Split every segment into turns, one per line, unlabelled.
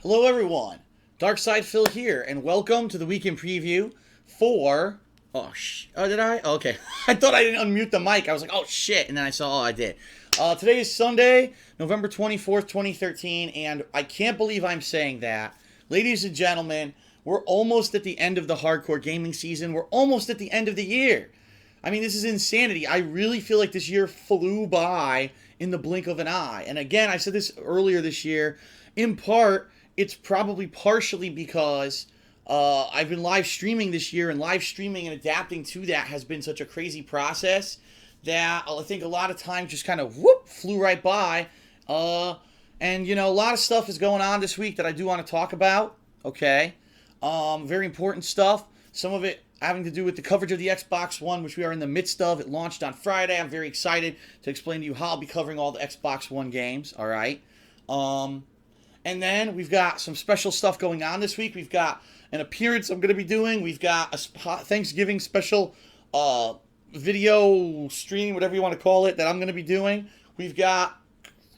Hello everyone, Darkside Phil here, and welcome to the weekend preview for... did I? Oh, okay. I thought I didn't unmute the mic. I was like, oh shit, and then I saw, I did. Today is Sunday, November 24th, 2013, and I can't believe I'm saying that. Ladies and gentlemen, we're almost at the end of the hardcore gaming season. We're almost at the end of the year. I mean, this is insanity. I really feel like this year flew by in the blink of an eye. And again, I said this earlier this year. In part, it's probably partially because I've been live streaming this year, and live streaming and adapting to that has been such a crazy process that I think a lot of time just kind of flew right by. And, you know, a lot of stuff is going on this week that I do want to talk about. Okay. Very important stuff. Some of it having to do with the coverage of the Xbox One, which we are in the midst of. It launched on Friday. I'm very excited to explain to you how I'll be covering all the Xbox One games. All right. And then we've got some special stuff going on this week. We've got an appearance I'm going to be doing. We've got a Thanksgiving special video stream, whatever you want to call it, that I'm going to be doing. We've got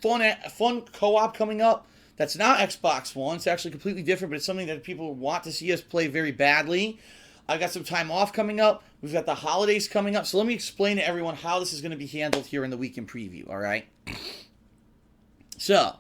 fun co-op coming up. That's not Xbox One. It's actually completely different, but it's something that people want to see us play very badly. I got some time off coming up. We've got the holidays coming up. So let me explain to everyone how this is going to be handled here in the weekend preview, all right? So,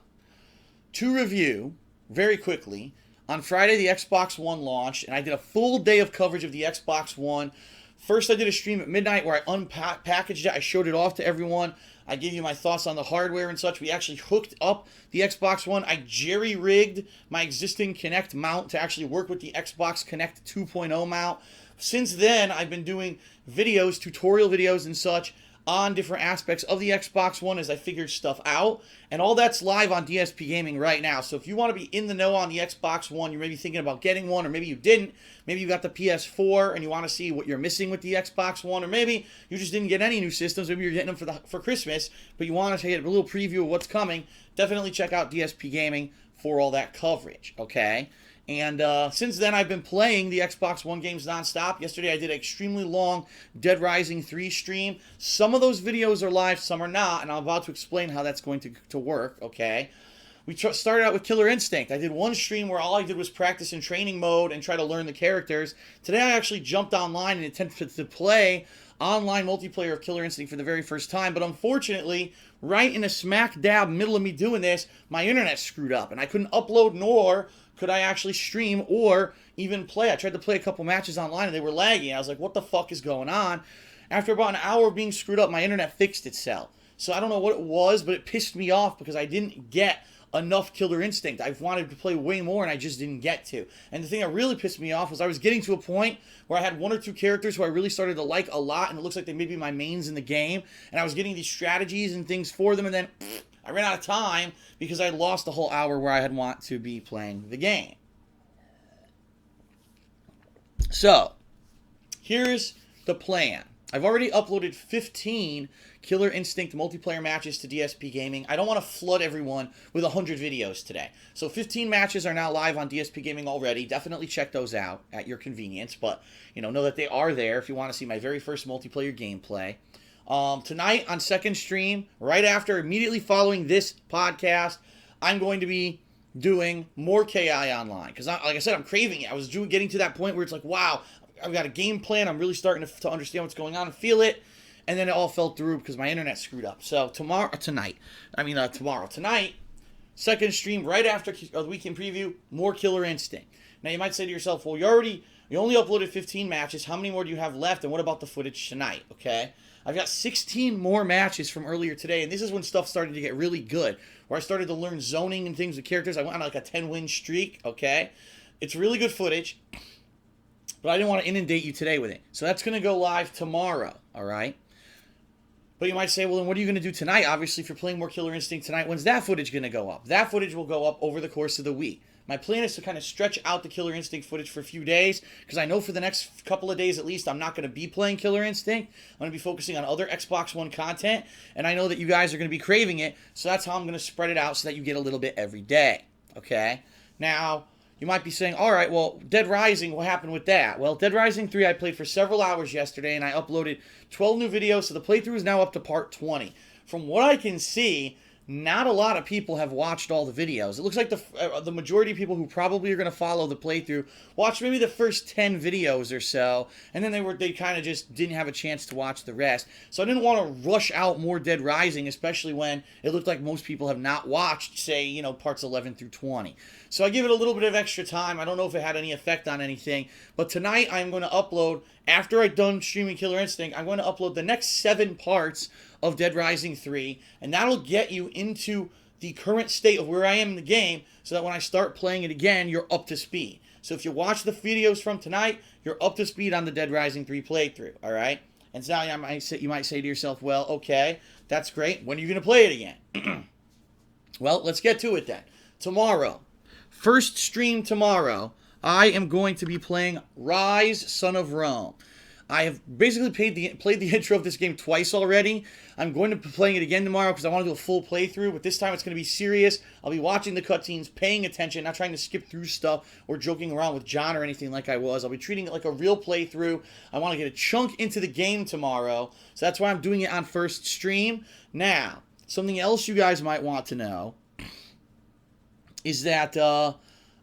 to review very quickly, on Friday the Xbox One launched, and I did a full day of coverage of the Xbox One. First, I did a stream at midnight where I unpackaged it. I showed it off to everyone. I gave you my thoughts on the hardware and such. We actually hooked up the Xbox One. I jerry-rigged my existing Kinect mount to actually work with the Xbox Kinect 2.0 mount. Since then, I've been doing videos, tutorial videos and such, on different aspects of the Xbox One as I figured stuff out. And all that's live on DSP Gaming right now. So if you want to be in the know on the Xbox One, you're maybe thinking about getting one, or maybe you didn't. Maybe you got the PS4 and you want to see what you're missing with the Xbox One, or maybe you just didn't get any new systems. Maybe you're getting them for Christmas, but you want to get a little preview of what's coming. Definitely check out DSP Gaming for all that coverage, okay? And since then, I've been playing the Xbox One games nonstop. Yesterday, I did an extremely long Dead Rising 3 stream. Some of those videos are live, some are not, and I'm about to explain how that's going to work, okay? We started out with Killer Instinct. I did one stream where all I did was practice in training mode and try to learn the characters. Today, I actually jumped online and attempted to play online multiplayer of Killer Instinct for the very first time, but unfortunately, right in the smack dab middle of me doing this, my internet screwed up, and I couldn't upload, nor could I actually stream or even play. I tried to play a couple matches online and they were lagging. I was like, what the fuck is going on? After about an hour of being screwed up, my internet fixed itself. So I don't know what it was, but it pissed me off because I didn't get enough Killer Instinct. I've wanted to play way more and I just didn't get to. And the thing that really pissed me off was I was getting to a point where I had one or two characters who I really started to like a lot, and it looks like they may be my mains in the game, and I was getting these strategies and things for them, and then I ran out of time because I lost the whole hour where I had want to be playing the game. So, here's the plan. I've already uploaded 15 Killer Instinct multiplayer matches to DSP Gaming. I don't want to flood everyone with 100 videos today. So 15 matches are now live on DSP Gaming already. Definitely check those out at your convenience. But, you know that they are there if you want to see my very first multiplayer gameplay. Tonight on second stream, right after, immediately following this podcast, I'm going to be doing more KI online. Because, like I said, I'm craving it. I was getting to that point where it's like, wow, I've got a game plan. I'm really starting to understand what's going on and feel it. And then it all fell through because my internet screwed up. So tomorrow, tonight, second stream right after the weekend preview, more Killer Instinct. Now you might say to yourself, well, you only uploaded 15 matches. How many more do you have left? And what about the footage tonight? Okay, I've got 16 more matches from earlier today, and this is when stuff started to get really good, where I started to learn zoning and things with characters. I went on like a 10-win streak. Okay, it's really good footage, but I didn't want to inundate you today with it. So that's going to go live tomorrow. All right. But you might say, well, then what are you going to do tonight? Obviously, if you're playing more Killer Instinct tonight, when's that footage going to go up? That footage will go up over the course of the week. My plan is to kind of stretch out the Killer Instinct footage for a few days, because I know for the next couple of days at least, I'm not going to be playing Killer Instinct. I'm going to be focusing on other Xbox One content, and I know that you guys are going to be craving it, so that's how I'm going to spread it out so that you get a little bit every day. Okay? Now, you might be saying, all right, well, Dead Rising, what happened with that? Well, Dead Rising 3 I played for several hours yesterday, and I uploaded 12 new videos, so the playthrough is now up to part 20. From what I can see, not a lot of people have watched all the videos. It looks like the majority of people who probably are going to follow the playthrough watched maybe the first 10 videos or so, and then they kind of just didn't have a chance to watch the rest. So I didn't want to rush out more Dead Rising, especially when it looked like most people have not watched, say, you know, parts 11 through 20. So I give it a little bit of extra time. I don't know if it had any effect on anything, but tonight I'm going to upload, after I'm done streaming Killer Instinct, I'm going to upload the next 7 parts of Dead Rising 3, and that'll get you into the current state of where I am in the game, so that when I start playing it again, you're up to speed. So if you watch the videos from tonight, you're up to speed on the Dead Rising 3 playthrough, alright? And so you might say to yourself, well, okay, that's great. When are you going to play it again? Well, let's get to it then. Tomorrow, first stream tomorrow, I am going to be playing Rise, Son of Rome. I have basically played the intro of this game twice already. I'm going to be playing it again tomorrow because I want to do a full playthrough, but this time it's going to be serious. I'll be watching the cutscenes, paying attention, not trying to skip through stuff or joking around with John or anything like I was. I'll be treating it like a real playthrough. I want to get a chunk into the game tomorrow, so that's why I'm doing it on first stream. Now, something else you guys might want to know is that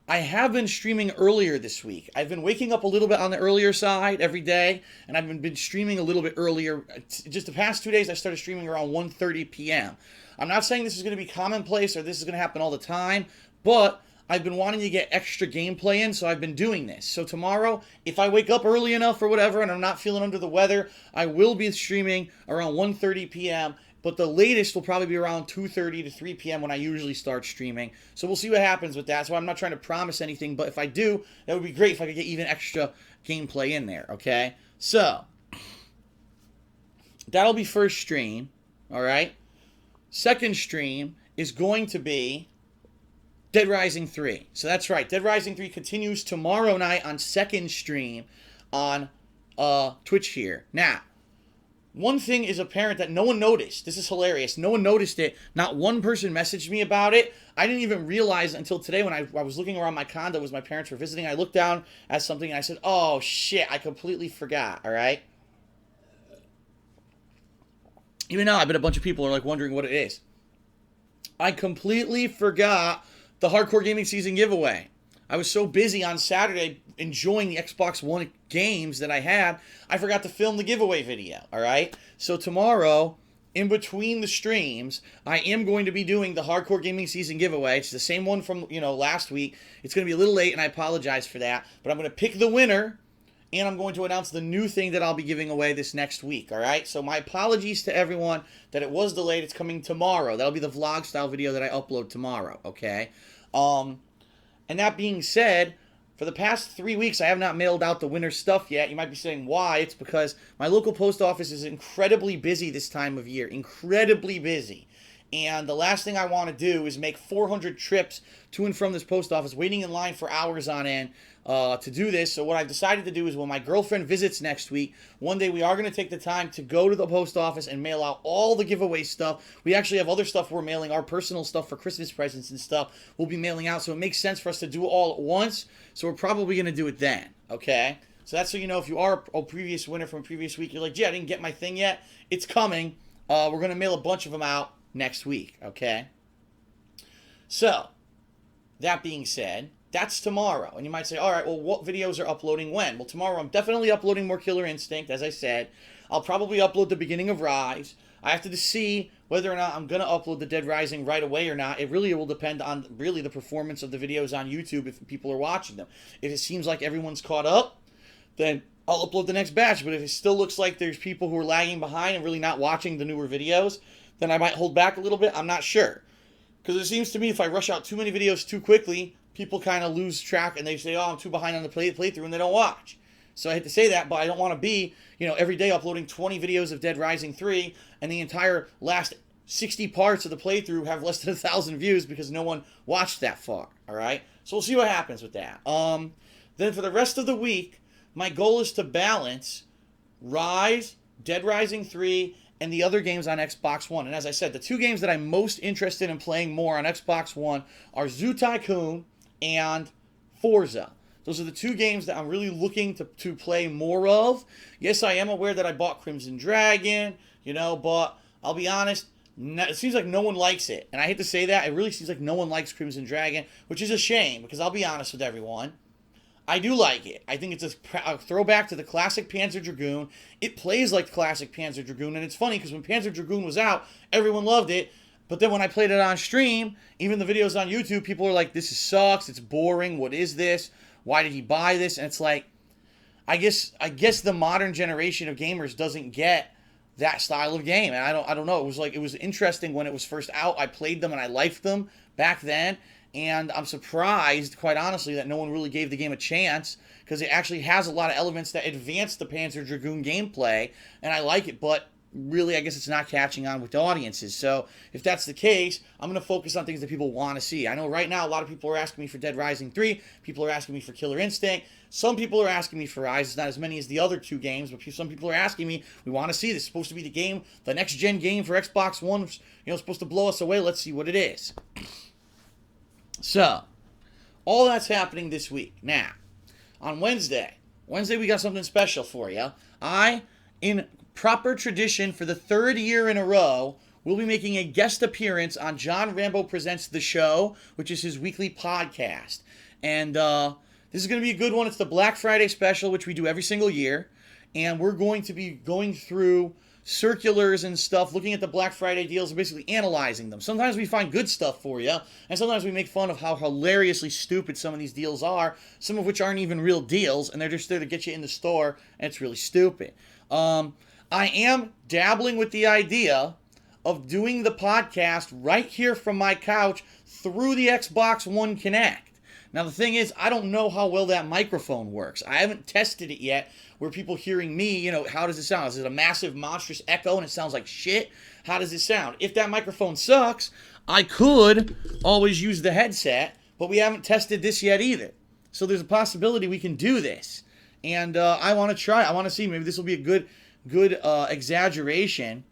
I have been streaming earlier this week. I've been waking up a little bit on the earlier side every day, and I've been streaming a little bit earlier. Just the past 2 days, I started streaming around 1:30 p.m. I'm not saying this is going to be commonplace or this is going to happen all the time, but I've been wanting to get extra gameplay in, so I've been doing this. So tomorrow, if I wake up early enough or whatever, and I'm not feeling under the weather, I will be streaming around 1:30 p.m., but the latest will probably be around 2:30 to 3 p.m. when I usually start streaming. So we'll see what happens with that. So I'm not trying to promise anything, but if I do, that would be great if I could get even extra gameplay in there, okay? So, that'll be first stream, all right? Second stream is going to be Dead Rising 3. So that's right. Dead Rising 3 continues tomorrow night on second stream on Twitch here. Now, one thing is apparent that no one noticed. This is hilarious. No one noticed it. Not one person messaged me about it. I didn't even realize until today when I was looking around my condo as my parents were visiting. I looked down at something and I said, oh, shit, I completely forgot, all right? Even now, I bet a bunch of people are like wondering what it is. I completely forgot the Hardcore Gaming Season giveaway. I was so busy on Saturday enjoying the Xbox One games that I had, I forgot to film the giveaway video, all right? So tomorrow, in between the streams, I am going to be doing the Hardcore Gaming Season giveaway. It's the same one from, last week. It's going to be a little late, and I apologize for that. But I'm going to pick the winner, and I'm going to announce the new thing that I'll be giving away this next week, all right? So my apologies to everyone that it was delayed. It's coming tomorrow. That'll be the vlog-style video that I upload tomorrow, okay? And that being said, for the past 3 weeks, I have not mailed out the winter stuff yet. You might be saying, why? It's because my local post office is incredibly busy this time of year. Incredibly busy. And the last thing I want to do is make 400 trips to and from this post office, waiting in line for hours on end to do this. So what I've decided to do is when my girlfriend visits next week, one day we are going to take the time to go to the post office and mail out all the giveaway stuff. We actually have other stuff we're mailing, our personal stuff for Christmas presents and stuff we'll be mailing out. So it makes sense for us to do it all at once. So we're probably going to do it then, okay? So that's so you know, if you are a previous winner from a previous week, you're like, yeah, I didn't get my thing yet. It's coming. We're going to mail a bunch of them out next week, okay? So, that being said, that's tomorrow. And you might say, all right, well, what videos are uploading when? Well, tomorrow I'm definitely uploading more Killer Instinct, as I said. I'll probably upload the beginning of Rise. I have to see whether or not I'm going to upload the Dead Rising right away or not. It really will depend on really the performance of the videos on YouTube if people are watching them. If it seems like everyone's caught up, then I'll upload the next batch. But if it still looks like there's people who are lagging behind and really not watching the newer videos, then I might hold back a little bit. I'm not sure. Because it seems to me if I rush out too many videos too quickly, people kind of lose track and they say, oh, I'm too behind on the playthrough, and they don't watch. So I hate to say that, but I don't want to be, every day uploading 20 videos of Dead Rising 3 and the entire last 60 parts of the playthrough have less than 1,000 views because no one watched that far, all right? So we'll see what happens with that. Then for the rest of the week, my goal is to balance Rise, Dead Rising 3, and the other games on Xbox One. And as I said, the two games that I'm most interested in playing more on Xbox One are Zoo Tycoon and Forza. Those are the two games that I'm really looking to play more of. Yes, I am aware that I bought Crimson Dragon, but I'll be honest, It seems like no one likes it. And I hate to say that. It really seems like no one likes Crimson Dragon, which is a shame because I'll be honest with everyone. I do like it. I think it's a throwback to the classic Panzer Dragoon. It plays like the classic Panzer Dragoon, and it's funny because when Panzer Dragoon was out, everyone loved it. But then when I played it on stream, even the videos on YouTube, people are like, this sucks, it's boring, what is this? Why did he buy this? And it's like, I guess the modern generation of gamers doesn't get that style of game. And I don't know. It was interesting when it was first out. I played them and I liked them back then. And I'm surprised, quite honestly, that no one really gave the game a chance because it actually has a lot of elements that advance the Panzer Dragoon gameplay, and I like it, but really, I guess it's not catching on with the audiences. So if that's the case, I'm going to focus on things that people want to see. I know right now a lot of people are asking me for Dead Rising 3. People are asking me for Killer Instinct. Some people are asking me for Rise. It's not as many as the other two games, but some people are asking me, we want to see this. It's supposed to be the game, the next-gen game for Xbox One. It's supposed to blow us away. Let's see what it is. So, all that's happening this week. Now, on Wednesday we got something special for you. In proper tradition for the third year in a row, will be making a guest appearance on John Rambo Presents The Show, which is his weekly podcast. And this is going to be a good one. It's the Black Friday special, which we do every single year. And we're going to be going through circulars and stuff, looking at the Black Friday deals and basically analyzing them. Sometimes we find good stuff for you, and sometimes we make fun of how hilariously stupid some of these deals are, some of which aren't even real deals, and they're just there to get you in the store, and it's really stupid. I am dabbling with the idea of doing the podcast right here from my couch through the Xbox One Kinect. Now, the thing is, I don't know how well that microphone works. I haven't tested it yet where people hearing me, how does it sound? Is it a massive, monstrous echo and it sounds like shit? How does it sound? If that microphone sucks, I could always use the headset, but we haven't tested this yet either. So there's a possibility we can do this. And I want to try. I want to see. Maybe this will be a good exaggeration.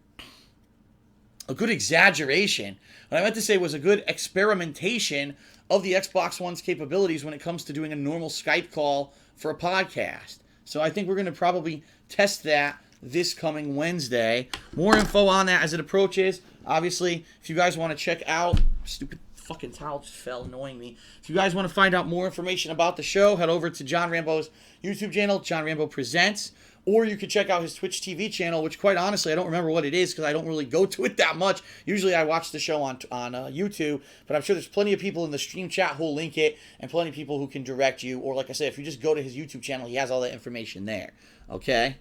A good exaggeration. What I meant to say was a good experimentation of the Xbox One's capabilities when it comes to doing a normal Skype call for a podcast. So I think we're going to probably test that this coming Wednesday. More info on that as it approaches. Obviously, if you guys want to check out... Stupid fucking towel just fell, annoying me. If you guys want to find out more information about the show, head over to John Rambo's YouTube channel, John Rambo Presents. Or you could check out his Twitch TV channel, which quite honestly, I don't remember what it is because I don't really go to it that much. Usually I watch the show on YouTube, but I'm sure there's plenty of people in the stream chat who'll link it and plenty of people who can direct you. Or like I said, if you just go to his YouTube channel, he has all that information there. Okay?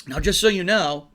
Now, just so you know,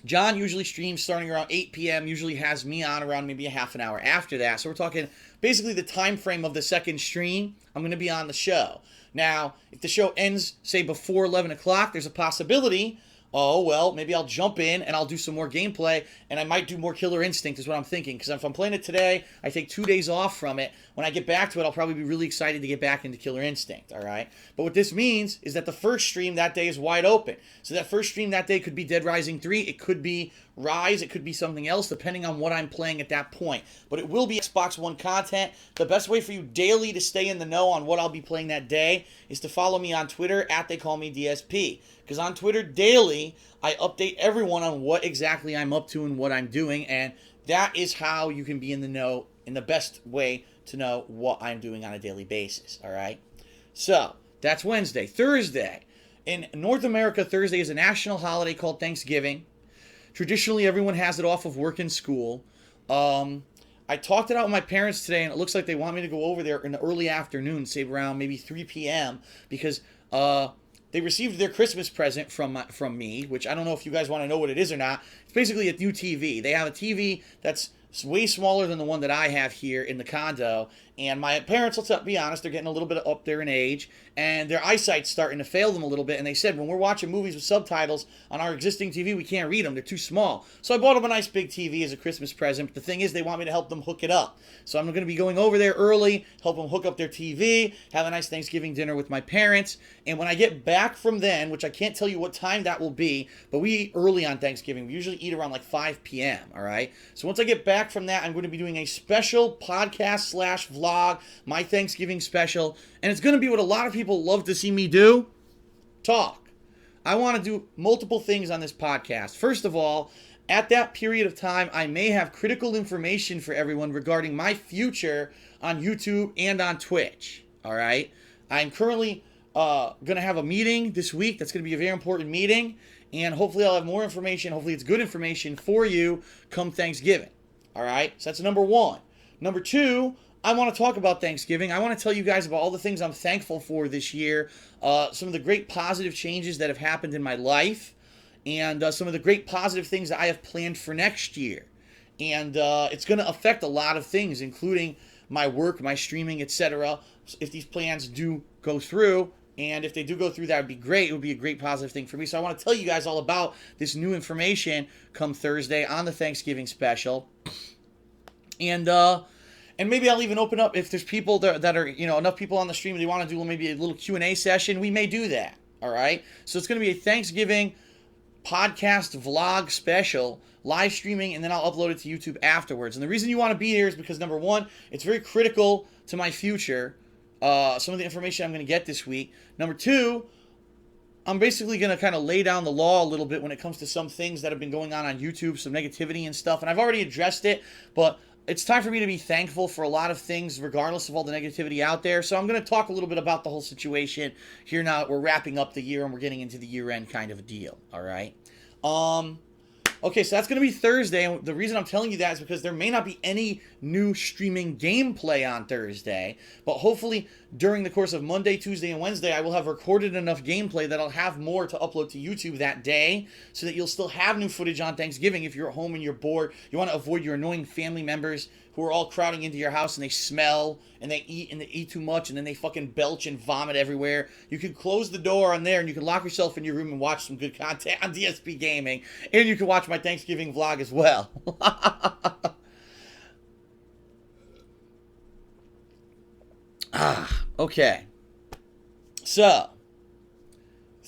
John usually streams starting around 8 p.m., usually has me on around maybe a half an hour after that. So we're talking basically the time frame of the second stream, I'm going to be on the show. Now, if the show ends, say, before 11 o'clock, there's a possibility, maybe I'll jump in and I'll do some more gameplay, and I might do more Killer Instinct is what I'm thinking. Because if I'm playing it today, I take 2 days off from it. When I get back to it, I'll probably be really excited to get back into Killer Instinct, all right? But what this means is that the first stream that day is wide open. So that first stream that day could be Dead Rising 3. It could be Rise. It could be something else, depending on what I'm playing at that point. But it will be Xbox One content. The best way for you daily to stay in the know on what I'll be playing that day is to follow me on Twitter at TheyCallMeDSP. Because on Twitter daily, I update everyone on what exactly I'm up to and what I'm doing. And that is how you can be in the know in the best way to know what I'm doing on a daily basis. All right? So, that's Wednesday. Thursday. In North America, Thursday is a national holiday called Thanksgiving. Traditionally, everyone has it off of work and school. I talked it out with my parents today, and it looks like they want me to go over there in the early afternoon, say around maybe 3 p.m., because they received their Christmas present from me, which I don't know if you guys want to know what it is or not. It's basically a new TV. They have a TV that's way smaller than the one that I have here in the condo, and my parents, let's be honest, they're getting a little bit up there in age, and their eyesight's starting to fail them a little bit, and they said when we're watching movies with subtitles on our existing TV, we can't read them, they're too small. So I bought them a nice big TV as a Christmas present, but the thing is they want me to help them hook it up. So I'm going to be going over there early, help them hook up their TV, have a nice Thanksgiving dinner with my parents, and when I get back from then, which I can't tell you what time that will be, but we eat early on Thanksgiving. We usually eat around like 5 p.m., all right? So once I get back from that, I'm going to be doing a special podcast/vlog, my Thanksgiving special, and it's going to be what a lot of people love to see me do, talk. I want to do multiple things on this podcast. First of all, at that period of time, I may have critical information for everyone regarding my future on YouTube and on Twitch. All right. I'm currently going to have a meeting this week. That's going to be a very important meeting. And hopefully I'll have more information. Hopefully it's good information for you come Thanksgiving. All right. So that's number one. Number two, I want to talk about Thanksgiving. I want to tell you guys about all the things I'm thankful for this year. Some of the great positive changes that have happened in my life. And some of the great positive things that I have planned for next year. And it's going to affect a lot of things, including my work, my streaming, etc. If these plans do go through, and if they do go through, that would be great. It would be a great positive thing for me. So I want to tell you guys all about this new information come Thursday on the Thanksgiving special. And maybe I'll even open up if there's people that are, enough people on the stream and they want to do maybe a little Q&A session. We may do that. All right. So it's going to be a Thanksgiving podcast vlog special, live streaming, and then I'll upload it to YouTube afterwards. And the reason you want to be here is because, number one, it's very critical to my future, some of the information I'm going to get this week. Number two, I'm basically going to kind of lay down the law a little bit when it comes to some things that have been going on YouTube, some negativity and stuff. And I've already addressed it, but it's time for me to be thankful for a lot of things, regardless of all the negativity out there. So I'm going to talk a little bit about the whole situation here now that we're wrapping up the year and we're getting into the year-end kind of a deal. All right. Okay, so that's going to be Thursday, and the reason I'm telling you that is because there may not be any new streaming gameplay on Thursday, but hopefully during the course of Monday, Tuesday, and Wednesday, I will have recorded enough gameplay that I'll have more to upload to YouTube that day, so that you'll still have new footage on Thanksgiving if you're at home and you're bored. You want to avoid your annoying family members who are all crowding into your house and they smell and they eat too much and then they fucking belch and vomit everywhere. You can close the door on there and you can lock yourself in your room and watch some good content on DSP Gaming, and you can watch my Thanksgiving vlog as well. Okay. So,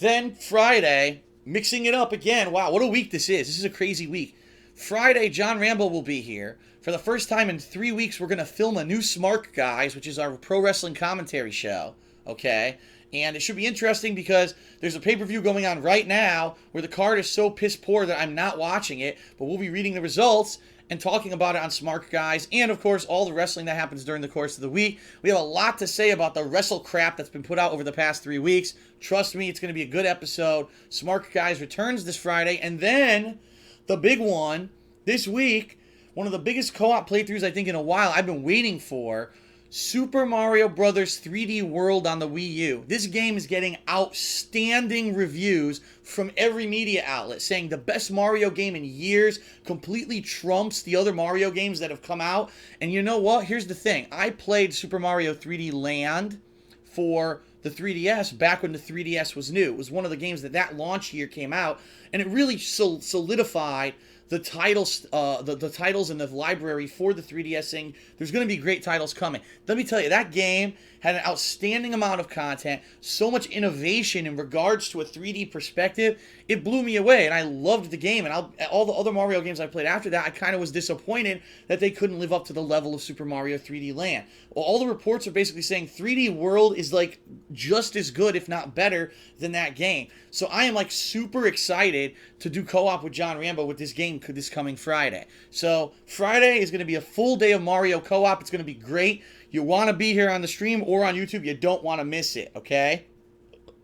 then Friday, mixing it up again. Wow, what a week this is. This is a crazy week. Friday, John Rambo will be here. For the first time in 3 weeks, we're going to film a new Smart Guys, which is our pro wrestling commentary show. Okay? And it should be interesting because there's a pay-per-view going on right now where the card is so piss poor that I'm not watching it, but we'll be reading the results and talking about it on Smart Guys, and of course all the wrestling that happens during the course of the week. We have a lot to say about the wrestle crap that's been put out over the past 3 weeks. Trust me, it's going to be a good episode. Smart Guys returns this Friday, and then the big one this week, one of the biggest co-op playthroughs I think in a while I've been waiting for, Super Mario Bros. 3D World on the Wii U. This game is getting outstanding reviews from every media outlet, saying the best Mario game in years, completely trumps the other Mario games that have come out. And you know what? Here's the thing. I played Super Mario 3D Land for the 3DS back when the 3DS was new. It was one of the games that launch year came out, and it really solidified the titles, the titles in the library for the 3DS, saying there's going to be great titles coming. Let me tell you, that game had an outstanding amount of content, so much innovation in regards to a 3D perspective. It blew me away, and I loved the game. And all the other Mario games I played after that, I kind of was disappointed that they couldn't live up to the level of Super Mario 3D Land. Well, all the reports are basically saying 3D World is like just as good, if not better, than that game. So I am like super excited to do co-op with John Rambo with this game this coming Friday. So Friday is going to be a full day of Mario co-op. It's going to be great. You want to be here on the stream or on YouTube. You don't want to miss it, okay?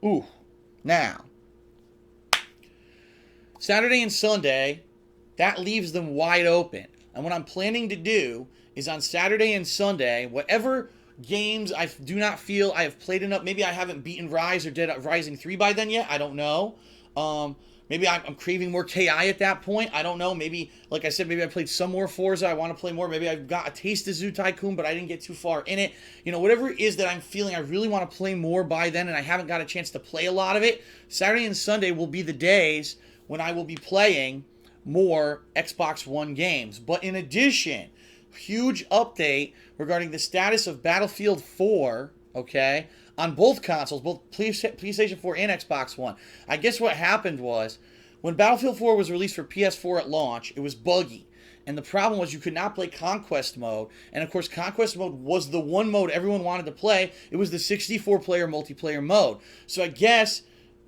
Ooh. Now, Saturday and Sunday, that leaves them wide open. And what I'm planning to do is on Saturday and Sunday, whatever games I do not feel I have played enough, maybe I haven't beaten Rise or Dead Rising 3 by then yet, I don't know. Maybe I'm craving more KI at that point. I don't know. Maybe, like I said, maybe I played some more Forza. I want to play more. Maybe I've got a taste of Zoo Tycoon, but I didn't get too far in it. You know, whatever it is that I'm feeling, I really want to play more by then, and I haven't got a chance to play a lot of it. Saturday and Sunday will be the days when I will be playing more Xbox One games. But in addition, huge update regarding the status of Battlefield 4, okay, on both consoles, both PlayStation 4 and Xbox One. I guess what happened was, when Battlefield 4 was released for PS4 at launch, it was buggy. And the problem was you could not play Conquest Mode. And of course, Conquest Mode was the one mode everyone wanted to play. It was the 64-player multiplayer mode. So I guess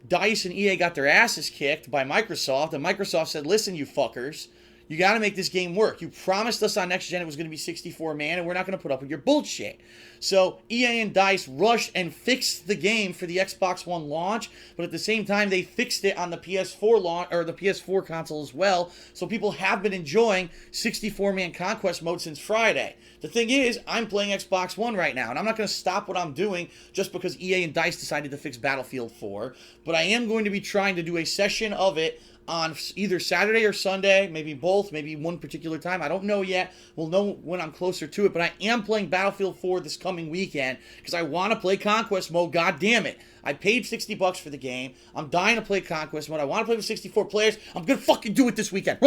DICE and EA got their asses kicked by Microsoft, and Microsoft said, listen, you fuckers, you got to make this game work. You promised us on Next Gen it was going to be 64-man, and we're not going to put up with your bullshit. So EA and DICE rushed and fixed the game for the Xbox One launch, but at the same time, they fixed it on the PS4 launch, or the PS4 console as well, so people have been enjoying 64-man Conquest mode since Friday. The thing is, I'm playing Xbox One right now, and I'm not going to stop what I'm doing just because EA and DICE decided to fix Battlefield 4, but I am going to be trying to do a session of it on either Saturday or Sunday, maybe both, maybe one particular time. I don't know yet. We'll know when I'm closer to it, but I am playing Battlefield 4 this coming weekend because I want to play Conquest mode. God damn it. I paid $60 for the game. I'm dying to play Conquest mode. I want to play with 64 players. I'm going to fucking do it this weekend.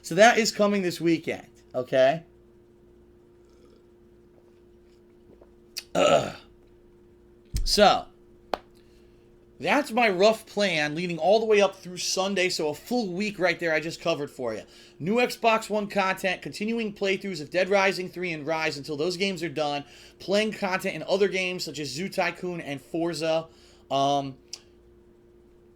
So that is coming this weekend, okay? So that's my rough plan leading all the way up through Sunday, so a full week right there I just covered for you. New Xbox One content, continuing playthroughs of Dead Rising 3 and Rise until those games are done, playing content in other games such as Zoo Tycoon and Forza,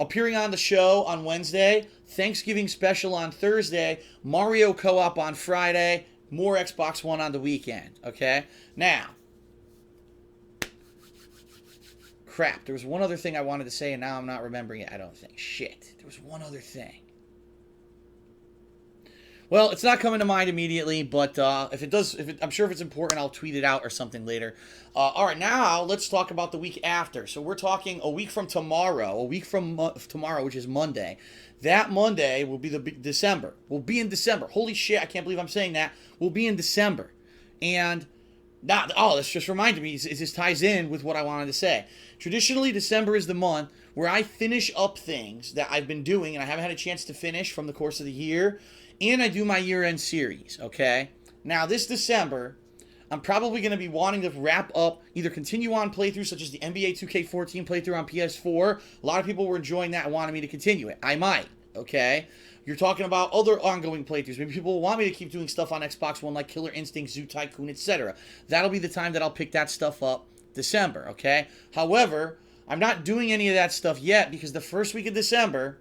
appearing on the show on Wednesday, Thanksgiving special on Thursday, Mario Co-op on Friday, more Xbox One on the weekend, okay? Now, crap, there was one other thing I wanted to say, and now I'm not remembering it, I don't think. Shit, there was one other thing. Well, it's not coming to mind immediately, but if it does, I'm sure if it's important, I'll tweet it out or something later. All right, now let's talk about the week after. So we're talking a week from tomorrow, tomorrow, which is Monday. That Monday will be December. We'll be in December. Holy shit, I can't believe I'm saying that. We'll be in December. And this just reminded me, this ties in with what I wanted to say. Traditionally, December is the month where I finish up things that I've been doing and I haven't had a chance to finish from the course of the year, and I do my year-end series, okay? Now, this December, I'm probably going to be wanting to wrap up, either continue on playthroughs such as the NBA 2K14 playthrough on PS4. A lot of people were enjoying that and wanted me to continue it. I might, okay? You're talking about other ongoing playthroughs. Maybe people will want me to keep doing stuff on Xbox One like Killer Instinct, Zoo Tycoon, etc. That'll be the time that I'll pick that stuff up, December, okay? However, I'm not doing any of that stuff yet because the first week of December,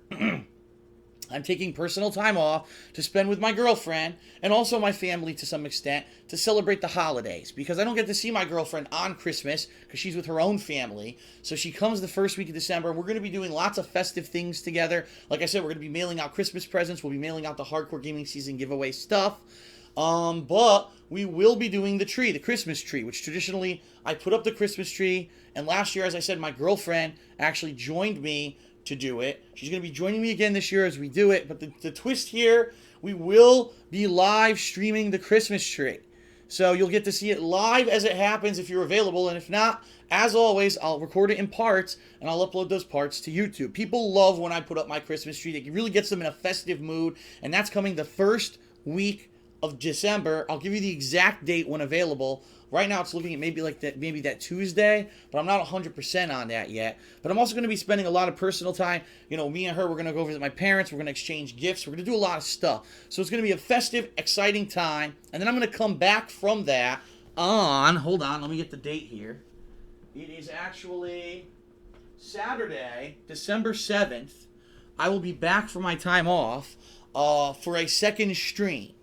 I'm taking personal time off to spend with my girlfriend and also my family to some extent to celebrate the holidays because I don't get to see my girlfriend on Christmas because she's with her own family. So she comes the first week of December. We're going to be doing lots of festive things together. Like I said, we're going to be mailing out Christmas presents. We'll be mailing out the Hardcore Gaming Season giveaway stuff. But we will be doing the Christmas tree, which traditionally I put up the Christmas tree. And last year, as I said, my girlfriend actually joined me to do it. She's going to be joining me again this year as we do it. But the twist here, we will be live streaming the Christmas tree. So you'll get to see it live as it happens if you're available. And if not, as always, I'll record it in parts and I'll upload those parts to YouTube. People love when I put up my Christmas tree. It really gets them in a festive mood. And that's coming the first week of December. I'll give you the exact date when available. Right now it's looking at maybe that Tuesday, but I'm not 100% on that yet. But I'm also going to be spending a lot of personal time. You know, me and her, we're going to go visit my parents. We're going to exchange gifts. We're going to do a lot of stuff. So it's going to be a festive, exciting time. And then I'm going to come back from that hold on, let me get the date here. It is actually Saturday, December 7th. I will be back from my time off for a second stream.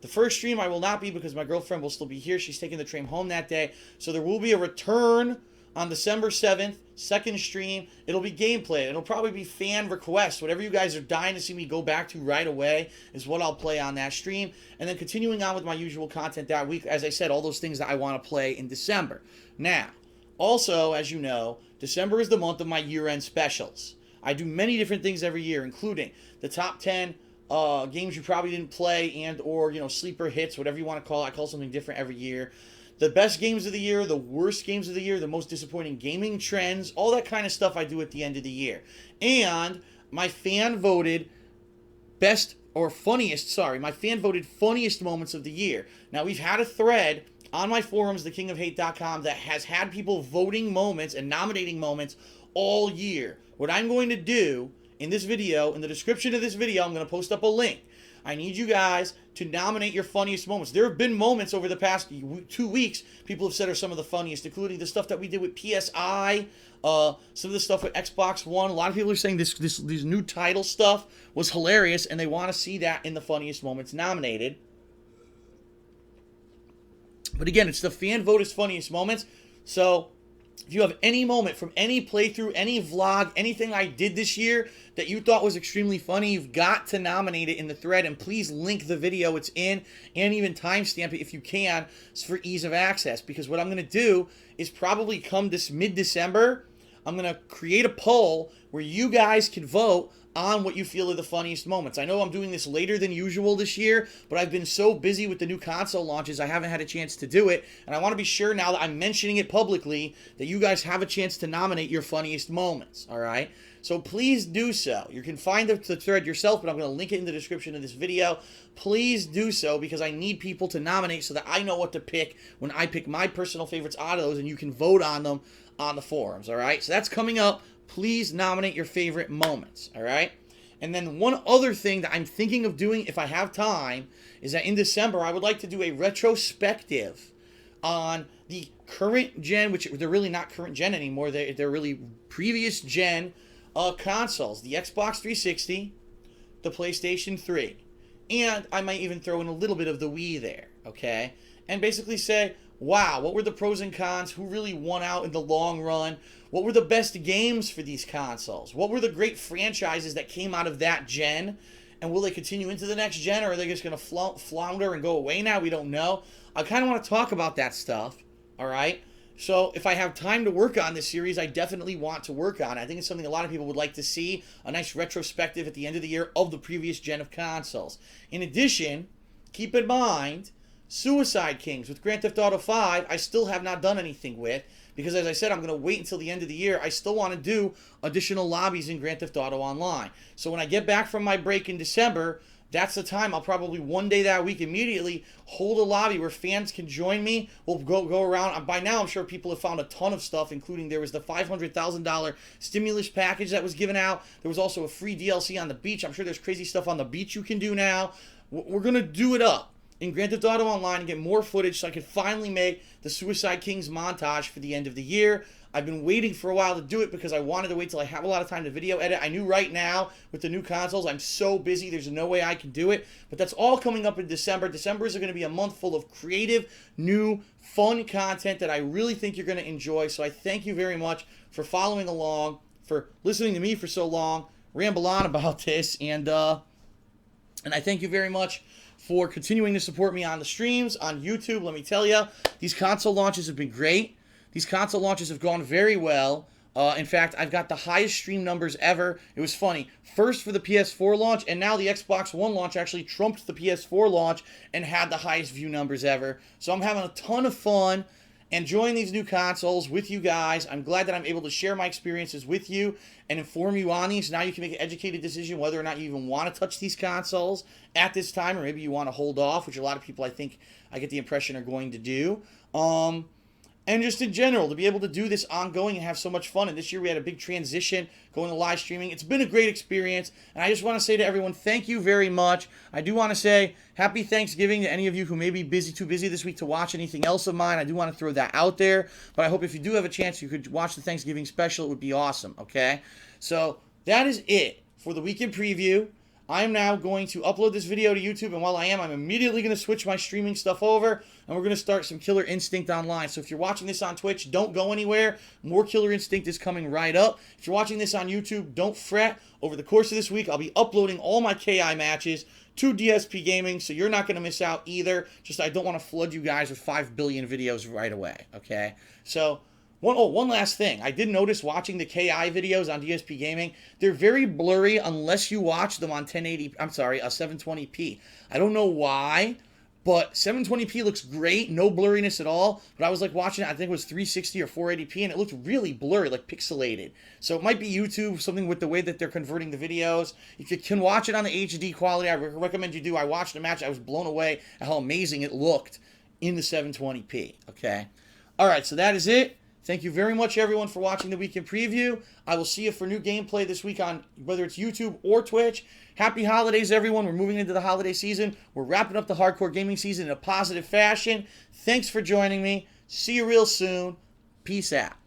The first stream I will not be because my girlfriend will still be here. She's taking the train home that day. So there will be a return on December 7th, second stream. It'll be gameplay. It'll probably be fan requests. Whatever you guys are dying to see me go back to right away is what I'll play on that stream. And then continuing on with my usual content that week. As I said, all those things that I want to play in December. Now, also, as you know, December is the month of my year-end specials. I do many different things every year, including the top 10 games you probably didn't play and or, sleeper hits, whatever you want to call it. I call something different every year. The best games of the year, the worst games of the year, the most disappointing gaming trends, all that kind of stuff I do at the end of the year. And my fan-voted funniest moments of the year. Now, we've had a thread on my forums, thekingofhate.com, that has had people voting moments and nominating moments all year. What I'm going to do in this video, in the description of this video, I'm going to post up a link. I need you guys to nominate your funniest moments. There have been moments over the past 2 weeks people have said are some of the funniest, including the stuff that we did with PSI, some of the stuff with Xbox One. A lot of people are saying this new title stuff was hilarious, and they want to see that in the funniest moments nominated. But again, it's the fan vote is funniest moments. So if you have any moment from any playthrough, any vlog, anything I did this year that you thought was extremely funny, you've got to nominate it in the thread, and please link the video it's in and even timestamp it if you can for ease of access. Because what I'm going to do is probably come this mid-December, I'm going to create a poll where you guys can vote on what you feel are the funniest moments. I know I'm doing this later than usual this year, but I've been so busy with the new console launches, I haven't had a chance to do it, and I want to be sure now that I'm mentioning it publicly that you guys have a chance to nominate your funniest moments, all right? So please do so. You can find the thread yourself, but I'm going to link it in the description of this video. Please do so, because I need people to nominate so that I know what to pick when I pick my personal favorites out of those, and you can vote on them on the forums, all right? So that's coming up. Please nominate your favorite moments, all right? And then one other thing that I'm thinking of doing if I have time is that in December, I would like to do a retrospective on the current gen, which they're really not current gen anymore. They're really previous gen consoles. The Xbox 360, the PlayStation 3. And I might even throw in a little bit of the Wii there, okay? And basically say, wow, what were the pros and cons? Who really won out in the long run? What were the best games for these consoles? What were the great franchises that came out of that gen? And will they continue into the next gen, or are they just going to flounder and go away now? We don't know. I kind of want to talk about that stuff, all right? So if I have time to work on this series, I definitely want to work on it. I think it's something a lot of people would like to see, a nice retrospective at the end of the year of the previous gen of consoles. In addition, keep in mind, Suicide Kings with Grand Theft Auto 5, I still have not done anything with, because as I said, I'm going to wait until the end of the year. I still want to do additional lobbies in Grand Theft Auto Online. So when I get back from my break in December, that's the time I'll probably one day that week immediately hold a lobby where fans can join me. We'll go around. By now, I'm sure people have found a ton of stuff, including there was the $500,000 stimulus package that was given out. There was also a free DLC on the beach. I'm sure there's crazy stuff on the beach you can do now. We're going to do it up in Grand Theft Auto Online and get more footage so I can finally make the Suicide Kings montage for the end of the year. I've been waiting for a while to do it because I wanted to wait till I have a lot of time to video edit. I knew right now with the new consoles, I'm so busy, there's no way I can do it. But that's all coming up in December. December is going to be a month full of creative, new, fun content that I really think you're going to enjoy. So I thank you very much for following along, for listening to me for so long, ramble on about this, and I thank you very much for continuing to support me on the streams, on YouTube. Let me tell you, these console launches have been great. These console launches have gone very well. In fact, I've got the highest stream numbers ever. It was funny. First for the PS4 launch, and now the Xbox One launch actually trumped the PS4 launch and had the highest view numbers ever. So I'm having a ton of fun enjoying these new consoles with you guys. I'm glad that I'm able to share my experiences with you and inform you on these. Now you can make an educated decision whether or not you even want to touch these consoles at this time, or maybe you want to hold off, which a lot of people, I think, I get the impression, are going to do. And just in general, to be able to do this ongoing and have so much fun. And this year we had a big transition going to live streaming. It's been a great experience. And I just want to say to everyone, thank you very much. I do want to say happy Thanksgiving to any of you who may be too busy this week to watch anything else of mine. I do want to throw that out there. But I hope if you do have a chance, you could watch the Thanksgiving special. It would be awesome, okay? So that is it for the weekend preview. I am now going to upload this video to YouTube, and while I am, I'm immediately going to switch my streaming stuff over, and we're going to start some Killer Instinct online. So if you're watching this on Twitch, don't go anywhere. More Killer Instinct is coming right up. If you're watching this on YouTube, don't fret. Over the course of this week, I'll be uploading all my KI matches to DSP Gaming, so you're not going to miss out either. Just I don't want to flood you guys with 5 billion videos right away, okay? So one last thing. I did notice watching the KI videos on DSP Gaming, they're very blurry unless you watch them on 720p. I don't know why, but 720p looks great, no blurriness at all. But I was like watching it, I think it was 360 or 480p, and it looked really blurry, like pixelated. So it might be YouTube, something with the way that they're converting the videos. If you can watch it on the HD quality, I recommend you do. I watched the match, I was blown away at how amazing it looked in the 720p, okay? All right, so that is it. Thank you very much, everyone, for watching the Weekend Preview. I will see you for new gameplay this week on whether it's YouTube or Twitch. Happy holidays, everyone. We're moving into the holiday season. We're wrapping up the hardcore gaming season in a positive fashion. Thanks for joining me. See you real soon. Peace out.